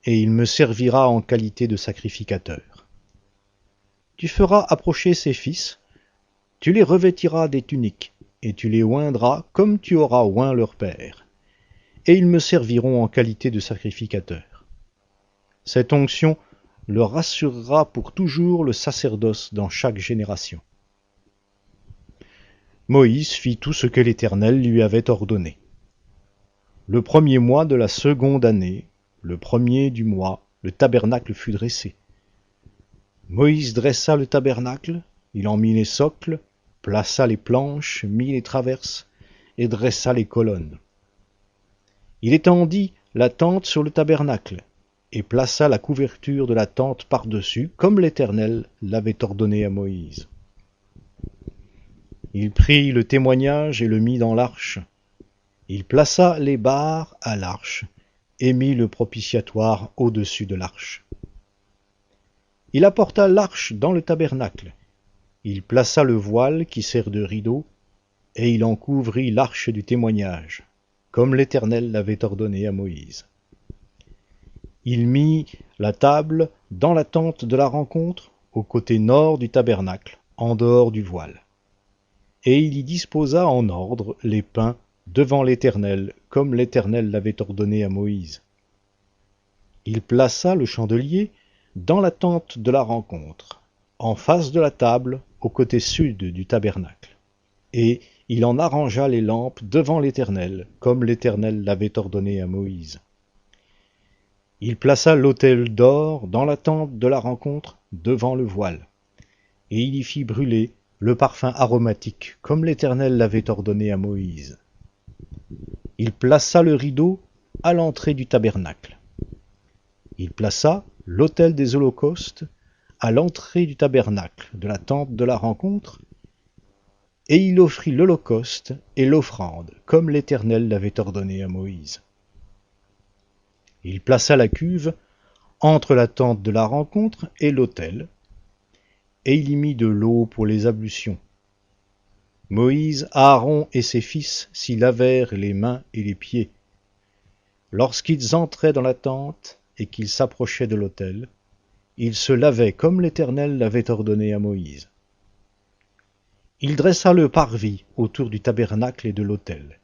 et il me servira en qualité de sacrificateur. Tu feras approcher ses fils, tu les revêtiras des tuniques, et tu les oindras comme tu auras oint leur père, et ils me serviront en qualité de sacrificateur. Cette onction leur assurera pour toujours le sacerdoce dans chaque génération. Moïse fit tout ce que l'Éternel lui avait ordonné. Le premier mois de la seconde année, le premier du mois, le tabernacle fut dressé. Moïse dressa le tabernacle, il en mit les socles, plaça les planches, mit les traverses, et dressa les colonnes. Il étendit la tente sur le tabernacle, et plaça la couverture de la tente par-dessus, comme l'Éternel l'avait ordonné à Moïse. Il prit le témoignage et le mit dans l'arche. Il plaça les barres à l'arche, et mit le propitiatoire au-dessus de l'arche. Il apporta l'arche dans le tabernacle. Il plaça le voile qui sert de rideau, et il en couvrit l'arche du témoignage, comme l'Éternel l'avait ordonné à Moïse. Il mit la table dans la tente de la rencontre, au côté nord du tabernacle, en dehors du voile. Et il y disposa en ordre les pains devant l'Éternel, comme l'Éternel l'avait ordonné à Moïse. Il plaça le chandelier dans la tente de la rencontre, en face de la table, au côté sud du tabernacle. Et il en arrangea les lampes devant l'Éternel, comme l'Éternel l'avait ordonné à Moïse. Il plaça l'autel d'or dans la tente de la rencontre devant le voile, et il y fit brûler le parfum aromatique, comme l'Éternel l'avait ordonné à Moïse. Il plaça le rideau à l'entrée du tabernacle. Il plaça l'autel des holocaustes à l'entrée du tabernacle de la tente de la rencontre, et il offrit l'holocauste et l'offrande, comme l'Éternel l'avait ordonné à Moïse. Il plaça la cuve entre la tente de la rencontre et l'autel, et il y mit de l'eau pour les ablutions. Moïse, Aaron et ses fils s'y lavèrent les mains et les pieds. Lorsqu'ils entraient dans la tente et qu'ils s'approchaient de l'autel, ils se lavaient comme l'Éternel l'avait ordonné à Moïse. Il dressa le parvis autour du tabernacle et de l'autel,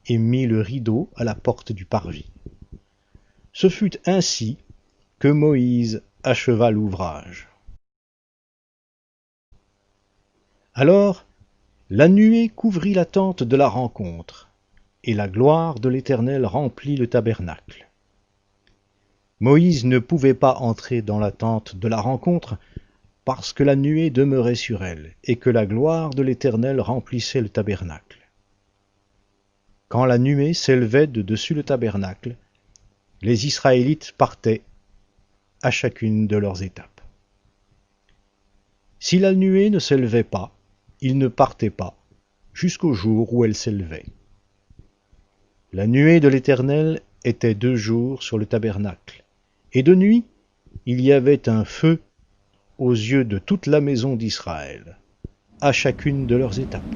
et mit le rideau à la porte du parvis. Ce fut ainsi que Moïse acheva l'ouvrage. Alors la nuée couvrit la tente de la rencontre, et la gloire de l'Éternel remplit le tabernacle. Moïse ne pouvait pas entrer dans la tente de la rencontre, parce que la nuée demeurait sur elle, et que la gloire de l'Éternel remplissait le tabernacle. Quand la nuée s'élevait de dessus le tabernacle, les Israélites partaient à chacune de leurs étapes. Si la nuée ne s'élevait pas, ils ne partaient pas, jusqu'au jour où elle s'élevait. La nuée de l'Éternel était 2 jours sur le tabernacle, Et de nuit, il y avait un feu aux yeux de toute la maison d'Israël, à chacune de leurs étapes.